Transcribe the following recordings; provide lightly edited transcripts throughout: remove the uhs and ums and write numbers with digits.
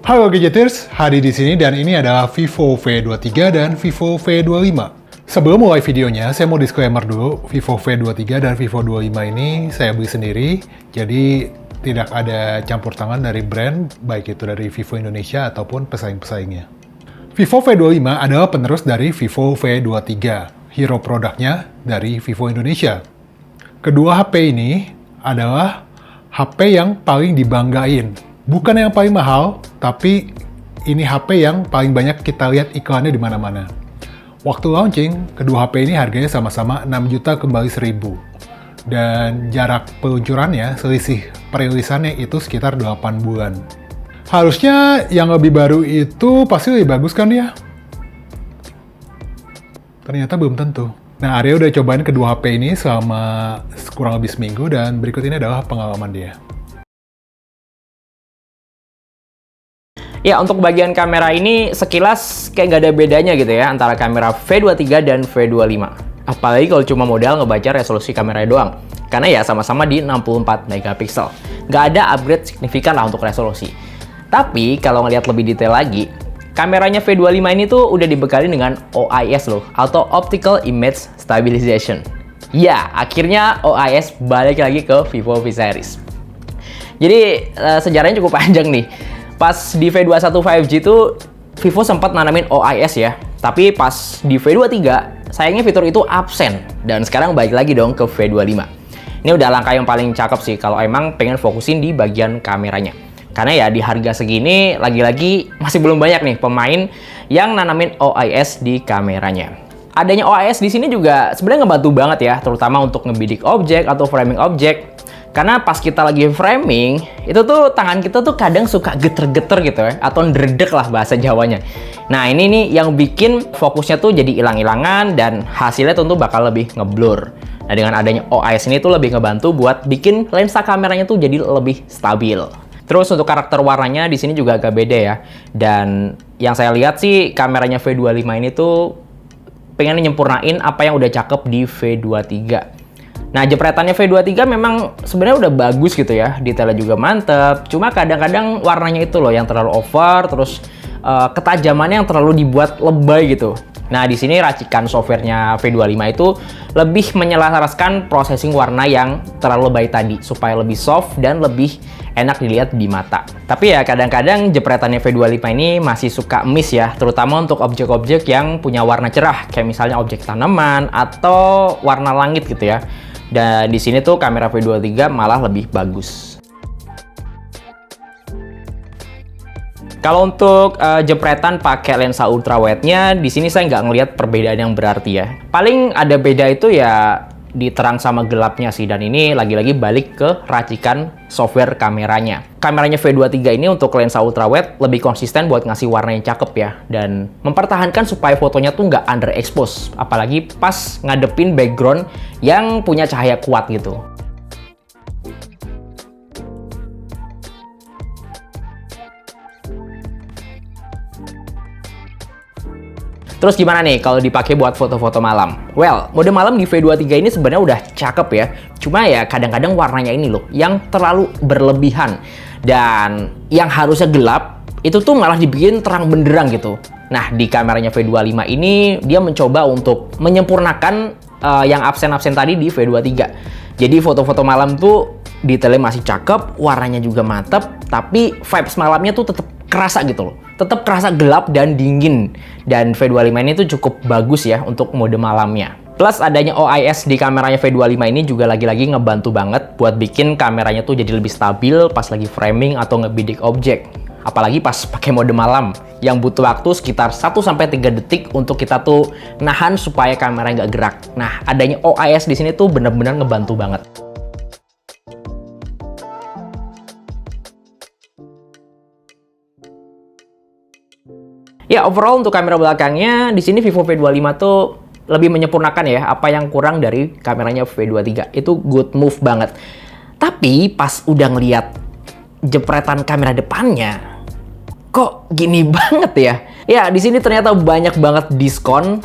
Halo Gadgeters, Hadi di sini dan ini adalah Vivo V23 dan Vivo V25. Sebelum mulai videonya, saya mau disclaimer dulu, Vivo V23 dan Vivo 25 ini saya beli sendiri, jadi tidak ada campur tangan dari brand, baik itu dari Vivo Indonesia ataupun pesaing-pesaingnya. Vivo V25 adalah penerus dari Vivo V23, hero produknya dari Vivo Indonesia. Kedua HP ini adalah HP yang paling dibanggain. Bukan yang paling mahal, tapi ini HP yang paling banyak kita lihat iklannya di mana-mana. Waktu launching, kedua HP ini harganya sama-sama 6 juta kembali 1000. Dan jarak peluncurannya, selisih perilisannya itu sekitar 8 bulan. Harusnya yang lebih baru itu pasti lebih bagus kan ya? Ternyata belum tentu. Nah, Arya udah cobain kedua HP ini selama kurang lebih seminggu dan berikut ini adalah pengalaman dia. Ya, untuk bagian kamera ini sekilas kayak nggak ada bedanya gitu ya antara kamera V23 dan V25. Apalagi kalau cuma modal ngebaca resolusi kameranya doang. Karena ya sama-sama di 64 megapiksel. Nggak ada upgrade signifikan lah untuk resolusi. Tapi kalau ngelihat lebih detail lagi, kameranya V25 ini tuh udah dibekali dengan OIS loh, atau Optical Image Stabilization. Ya, akhirnya OIS balik lagi ke Vivo V series. Jadi sejarahnya cukup panjang nih. Pas di V21 5G itu Vivo sempat nanamin OIS ya, tapi pas di V23 sayangnya fitur itu absen dan sekarang balik lagi dong ke V25. Ini udah langkah yang paling cakep sih kalau emang pengen fokusin di bagian kameranya. Karena ya di harga segini lagi-lagi masih belum banyak nih pemain yang nanamin OIS di kameranya. Adanya OIS di sini juga sebenarnya ngebantu banget ya, terutama untuk ngebidik objek atau framing objek. Karena pas kita lagi framing, itu tuh tangan kita tuh kadang suka geter-geter gitu ya, atau ndredeg lah bahasa Jawanya. Nah, ini nih yang bikin fokusnya tuh jadi hilang-hilangan dan hasilnya tentu bakal lebih ngeblur. Nah, dengan adanya OIS ini tuh lebih ngebantu buat bikin lensa kameranya tuh jadi lebih stabil. Terus untuk karakter warnanya di sini juga agak beda ya. Dan yang saya lihat sih kameranya V25 ini tuh pengen nyempurnain apa yang udah cakep di V23. Nah, jepretannya V23 memang sebenarnya udah bagus gitu ya, detailnya juga mantep. Cuma kadang-kadang warnanya itu loh yang terlalu over, terus ketajamannya yang terlalu dibuat lebay gitu. Nah, di sini racikan softwarenya V25 itu lebih menyelaraskan processing warna yang terlalu lebay tadi, supaya lebih soft dan lebih enak dilihat di mata. Tapi ya kadang-kadang jepretannya V25 ini masih suka miss ya, terutama untuk objek-objek yang punya warna cerah, kayak misalnya objek tanaman atau warna langit gitu ya. Dan di sini tuh kamera V23 malah lebih bagus. Kalau untuk jepretan pakai lensa ultrawide-nya, di sini saya nggak ngelihat perbedaan yang berarti ya. Paling ada beda itu ya di terang sama gelapnya sih, dan ini lagi-lagi balik ke racikan software kameranya. Kameranya V23 ini untuk lensa ultrawide lebih konsisten buat ngasih warna yang cakep ya, dan mempertahankan supaya fotonya tuh nggak underexpose, apalagi pas ngadepin background yang punya cahaya kuat gitu. Terus gimana nih kalau dipakai buat foto-foto malam? Well, mode malam di V23 ini sebenarnya udah cakep ya. Cuma ya kadang-kadang warnanya ini loh yang terlalu berlebihan. Dan yang harusnya gelap, itu tuh malah dibikin terang benderang gitu. Nah, di kameranya V25 ini dia mencoba untuk menyempurnakan yang absen-absen tadi di V23. Jadi foto-foto malam tuh detailnya masih cakep, warnanya juga mantep, tapi vibes malamnya tuh tetap kerasa gitu loh. Tetap kerasa gelap dan dingin. Dan V25 ini tuh cukup bagus ya untuk mode malamnya. Plus adanya OIS di kameranya V25 ini juga lagi-lagi ngebantu banget buat bikin kameranya tuh jadi lebih stabil pas lagi framing atau ngebidik objek. Apalagi pas pakai mode malam yang butuh waktu sekitar 1-3 detik untuk kita tuh nahan supaya kamera nggak gerak. Nah, adanya OIS di sini tuh bener-bener ngebantu banget. Ya, overall untuk kamera belakangnya di sini Vivo V25 tuh lebih menyempurnakan ya apa yang kurang dari kameranya V23. Itu good move banget. Tapi pas udah ngeliat jepretan kamera depannya, kok gini banget ya? Ya, di sini ternyata banyak banget diskon,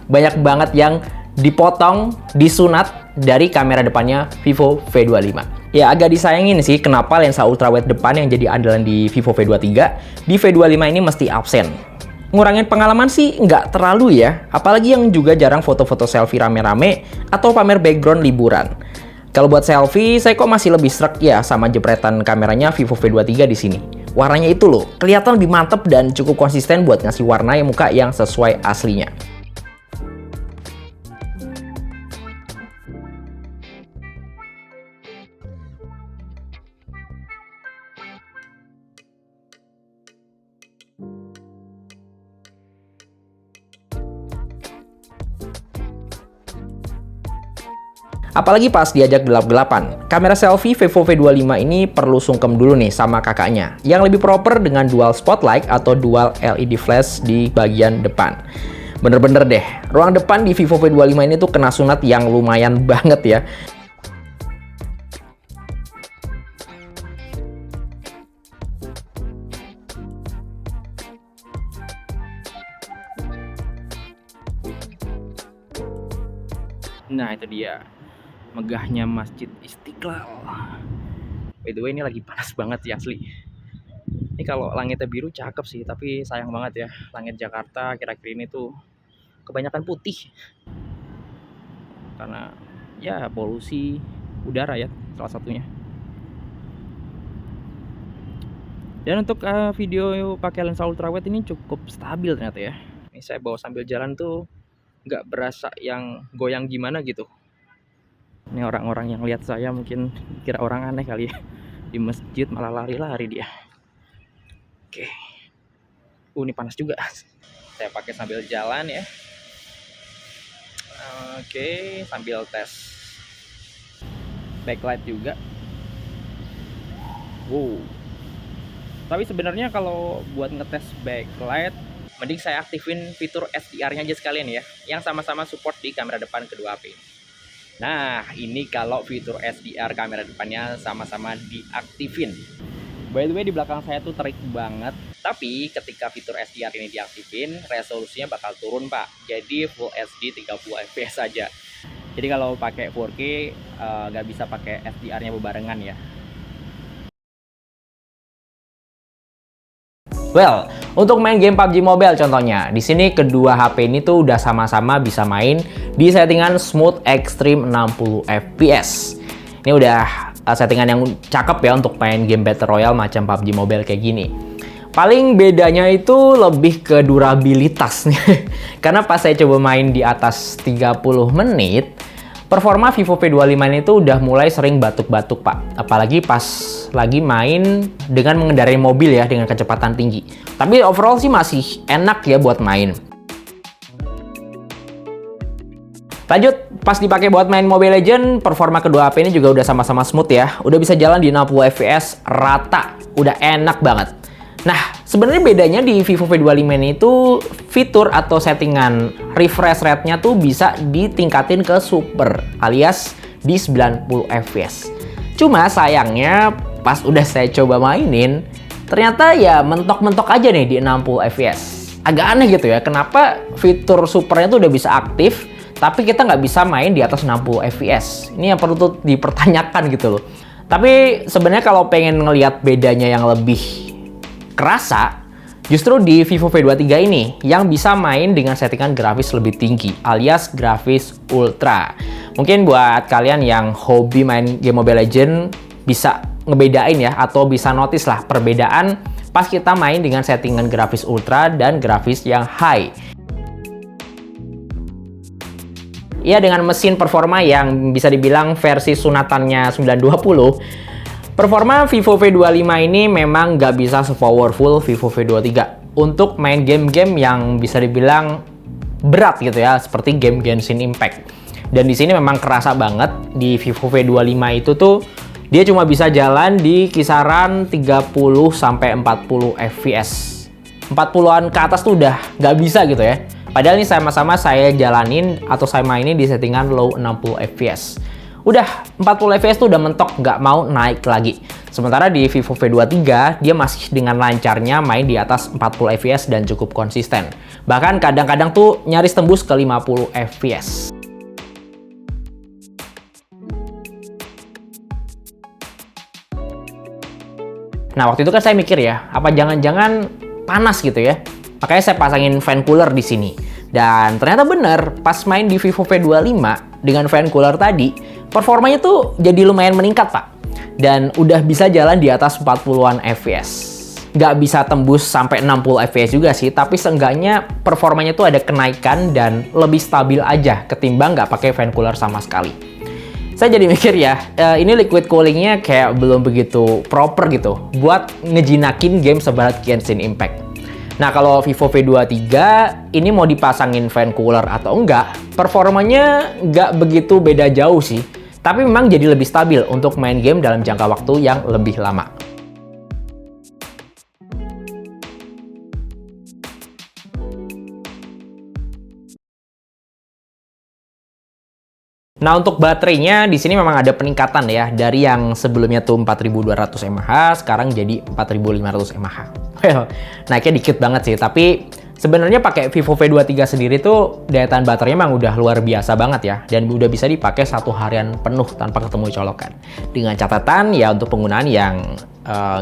banyak banget yang dipotong, disunat dari kamera depannya Vivo V25. Ya agak disayangin sih kenapa lensa ultrawide depan yang jadi andalan di Vivo V23, di V25 ini mesti absen. Ngurangin pengalaman sih nggak terlalu ya, apalagi yang juga jarang foto-foto selfie rame-rame atau pamer background liburan. Kalau buat selfie, saya kok masih lebih srek ya sama jepretan kameranya Vivo V23 di sini. Warnanya itu loh, kelihatan lebih mantep dan cukup konsisten buat ngasih warna yang muka yang sesuai aslinya. Apalagi pas diajak gelap-gelapan, kamera selfie Vivo V25 ini perlu sungkem dulu nih sama kakaknya, yang lebih proper dengan dual spotlight atau dual LED flash di bagian depan. Bener-bener deh, ruang depan di Vivo V25 ini tuh kena sunat yang lumayan banget ya. Nah itu dia, megahnya Masjid Istiqlal. By the way ini lagi panas banget sih asli. Ini kalau langitnya biru cakep sih, tapi sayang banget ya langit Jakarta kira-kira ini tuh kebanyakan putih. Karena ya polusi udara ya salah satunya. Dan untuk video pakai lensa ultrawide ini cukup stabil ternyata ya. Ini saya bawa sambil jalan tuh nggak berasa yang goyang gimana gitu. Ini orang-orang yang lihat saya mungkin kira orang aneh kali ya. Di masjid malah lari-lari dia. Oke. Ini panas juga. Saya pakai sambil jalan ya. Oke, sambil tes backlight juga. Wow. Tapi sebenarnya kalau buat ngetes backlight, mending saya aktifin fitur SDR-nya aja sekalian ya, yang sama-sama support di kamera depan kedua HP. Nah, ini kalau fitur SDR kamera depannya sama-sama diaktifin. By the way, di belakang saya tuh terik banget. Tapi ketika fitur SDR ini diaktifin, resolusinya bakal turun, Pak. Jadi Full HD 30 fps saja. Jadi kalau pakai 4K, nggak bisa pakai SDR-nya bebarengan ya. Well, untuk main game PUBG Mobile contohnya, di sini kedua HP ini tuh udah sama-sama bisa main di settingan Smooth Extreme 60 fps. Ini udah settingan yang cakep ya untuk main game Battle Royale macam PUBG Mobile kayak gini. Paling bedanya itu lebih ke durabilitas nih. Karena pas saya coba main di atas 30 menit, performa Vivo V25 ini tuh udah mulai sering batuk-batuk, Pak. Apalagi pas lagi main dengan mengendarai mobil ya dengan kecepatan tinggi. Tapi overall sih masih enak ya buat main. Lanjut, pas dipakai buat main Mobile Legends, performa kedua HP ini juga udah sama-sama smooth ya. Udah bisa jalan di 60 fps rata. Udah enak banget. Nah, sebenarnya bedanya di Vivo V25 ini tuh fitur atau settingan refresh rate-nya tuh bisa ditingkatin ke super alias di 90 fps. Cuma sayangnya pas udah saya coba mainin, ternyata ya mentok-mentok aja nih di 60 fps. Agak aneh gitu ya, kenapa fitur supernya tuh udah bisa aktif, tapi kita nggak bisa main di atas 60 fps. Ini yang perlu tuh dipertanyakan gitu loh. Tapi sebenarnya kalau pengen ngelihat bedanya yang lebih kerasa, justru di Vivo V23 ini yang bisa main dengan settingan grafis lebih tinggi alias grafis ultra. Mungkin buat kalian yang hobi main game Mobile Legends bisa ngebedain ya, atau bisa notice lah perbedaan pas kita main dengan settingan grafis ultra dan grafis yang high. Ya, dengan mesin performa yang bisa dibilang versi sunatannya 920, performa Vivo V25 ini memang nggak bisa se-powerful Vivo V23 untuk main game-game yang bisa dibilang berat gitu ya, seperti game Genshin Impact. Dan di sini memang kerasa banget di Vivo V25 itu tuh dia cuma bisa jalan di kisaran 30 sampai 40 fps. 40-an ke atas tuh udah nggak bisa gitu ya. Padahal ini sama-sama saya jalanin atau saya mainin di settingan low 60 fps. Udah 40 fps tuh udah mentok, nggak mau naik lagi. Sementara di Vivo V23 dia masih dengan lancarnya main di atas 40 fps dan cukup konsisten. Bahkan kadang-kadang tuh nyaris tembus ke 50 fps. Nah, waktu itu kan saya mikir ya, apa jangan-jangan panas gitu ya. Makanya saya pasangin fan cooler di sini. Dan ternyata bener, pas main di Vivo V25 dengan fan cooler tadi, performanya tuh jadi lumayan meningkat, Pak. Dan udah bisa jalan di atas 40-an fps. Nggak bisa tembus sampai 60 fps juga sih, tapi seenggaknya performanya tuh ada kenaikan dan lebih stabil aja ketimbang nggak pakai fan cooler sama sekali. Saya jadi mikir ya, ini liquid coolingnya kayak belum begitu proper gitu buat ngejinakin game seberat Genshin Impact. Nah, kalau Vivo V23 ini mau dipasangin fan cooler atau enggak, performanya nggak begitu beda jauh sih. Tapi memang jadi lebih stabil untuk main game dalam jangka waktu yang lebih lama. Nah, untuk baterainya di sini memang ada peningkatan ya, dari yang sebelumnya tuh 4200 mAh sekarang jadi 4500 mAh. Well, naiknya dikit banget sih, tapi sebenarnya pakai Vivo V23 sendiri tuh daya tahan baterainya memang udah luar biasa banget ya, dan udah bisa dipakai 1 harian penuh tanpa ketemu colokan. Dengan catatan ya untuk penggunaan yang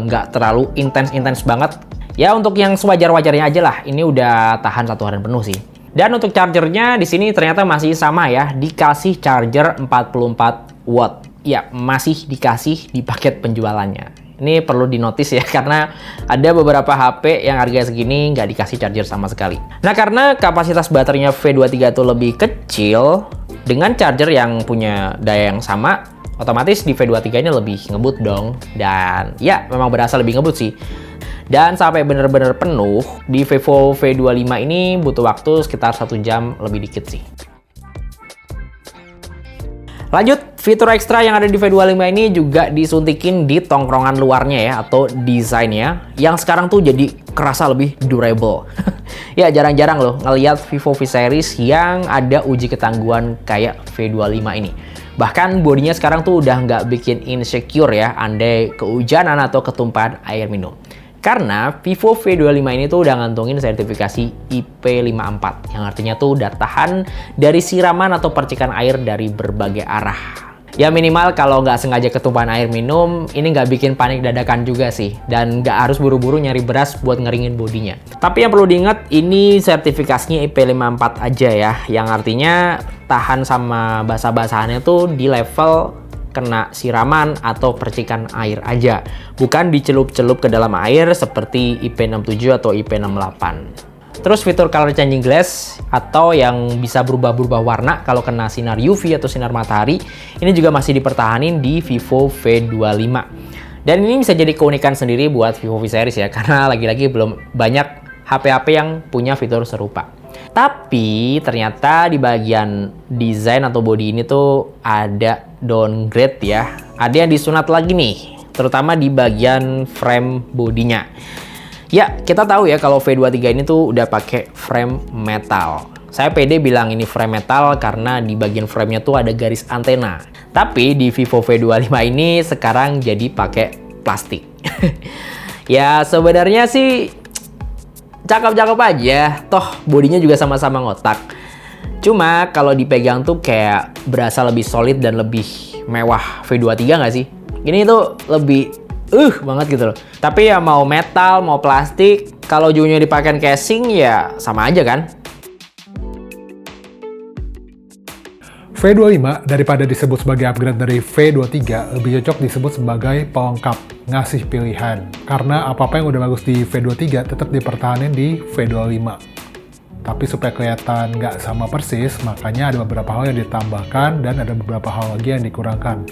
nggak terlalu intens banget. Ya untuk yang sewajar-wajarnya aja lah, ini udah tahan 1 harian penuh sih. Dan untuk chargernya di sini ternyata masih sama ya, dikasih charger 44 watt. Ya, masih dikasih di paket penjualannya. Ini perlu dinotis ya, karena ada beberapa HP yang harga segini nggak dikasih charger sama sekali. Nah, karena kapasitas baterainya V23 itu lebih kecil, dengan charger yang punya daya yang sama, otomatis di V23 ini lebih ngebut dong. Dan ya, memang berasa lebih ngebut sih. Dan sampai bener-bener penuh, di Vivo V25 ini butuh waktu sekitar 1 jam lebih dikit sih. Lanjut, fitur ekstra yang ada di V25 ini juga disuntikin di tongkrongan luarnya ya, atau desainnya, yang sekarang tuh jadi kerasa lebih durable. Ya, jarang-jarang loh ngeliat Vivo V series yang ada uji ketangguhan kayak V25 ini. Bahkan bodinya sekarang tuh udah nggak bikin insecure ya, andai kehujanan atau ketumpahan air minum. Karena Vivo V25 ini tuh udah ngantongin sertifikasi IP54, yang artinya tuh udah tahan dari siraman atau percikan air dari berbagai arah. Ya minimal kalau nggak sengaja ketumpahan air minum, ini nggak bikin panik dadakan juga sih. Dan nggak harus buru-buru nyari beras buat ngeringin bodinya. Tapi yang perlu diingat, ini sertifikasinya IP54 aja ya, yang artinya tahan sama basah-basahannya tuh di level kena siraman atau percikan air aja, bukan dicelup-celup ke dalam air seperti IP67 atau IP68. Terus fitur color changing glass atau yang bisa berubah-berubah warna kalau kena sinar UV atau sinar matahari, ini juga masih dipertahanin di Vivo V25. Dan ini bisa jadi keunikan sendiri buat Vivo V series ya, karena lagi-lagi belum banyak HP-HP yang punya fitur serupa. Tapi ternyata di bagian desain atau body ini tuh ada downgrade ya. Ada yang disunat lagi nih, terutama di bagian frame bodinya. Ya, kita tahu ya kalau V23 ini tuh udah pakai frame metal. Saya pede bilang ini frame metal karena di bagian framenya tuh ada garis antena. Tapi di Vivo V25 ini sekarang jadi pakai plastik. Ya sebenarnya sih cakep-cakep aja, toh bodinya juga sama-sama ngotak. Cuma kalau dipegang tuh kayak berasa lebih solid dan lebih mewah V23 nggak sih? Ini tuh lebih banget gitu loh. Tapi ya mau metal, mau plastik, kalau ujungnya dipakai casing ya sama aja kan? V25 daripada disebut sebagai upgrade dari V23 lebih cocok disebut sebagai pelengkap, ngasih pilihan. Karena apa-apa yang udah bagus di V23 tetap dipertahanin di V25. Tapi supaya kelihatan nggak sama persis, makanya ada beberapa hal yang ditambahkan dan ada beberapa hal lagi yang dikurangkan.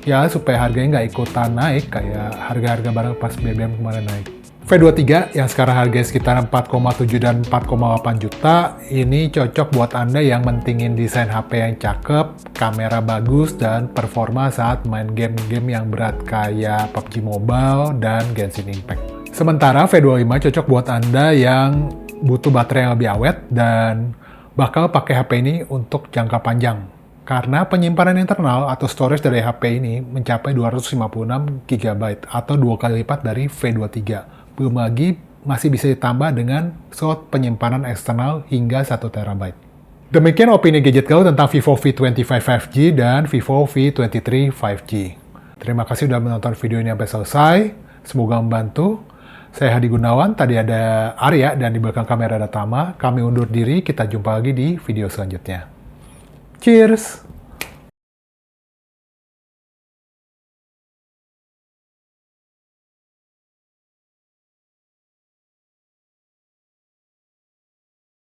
Ya supaya harganya nggak ikutan naik kayak harga-harga barang pas BBM kemarin naik. V23 yang sekarang harganya sekitar 4,7 dan 4,8 juta, ini cocok buat Anda yang mentingin desain HP yang cakep, kamera bagus, dan performa saat main game-game yang berat kayak PUBG Mobile dan Genshin Impact. Sementara V25 cocok buat Anda yang butuh baterai yang lebih awet dan bakal pakai HP ini untuk jangka panjang. Karena penyimpanan internal atau storage dari HP ini mencapai 256 GB atau 2 kali lipat dari V23. Belum lagi masih bisa ditambah dengan slot penyimpanan eksternal hingga 1 TB. Demikian opini gadget Gaul tentang Vivo V25 5G dan Vivo V23 5G. Terima kasih sudah menonton video ini sampai selesai. Semoga membantu. Saya Hadi Gunawan, tadi ada Arya, dan di belakang kamera ada Tama. Kami undur diri, kita jumpa lagi di video selanjutnya. Cheers!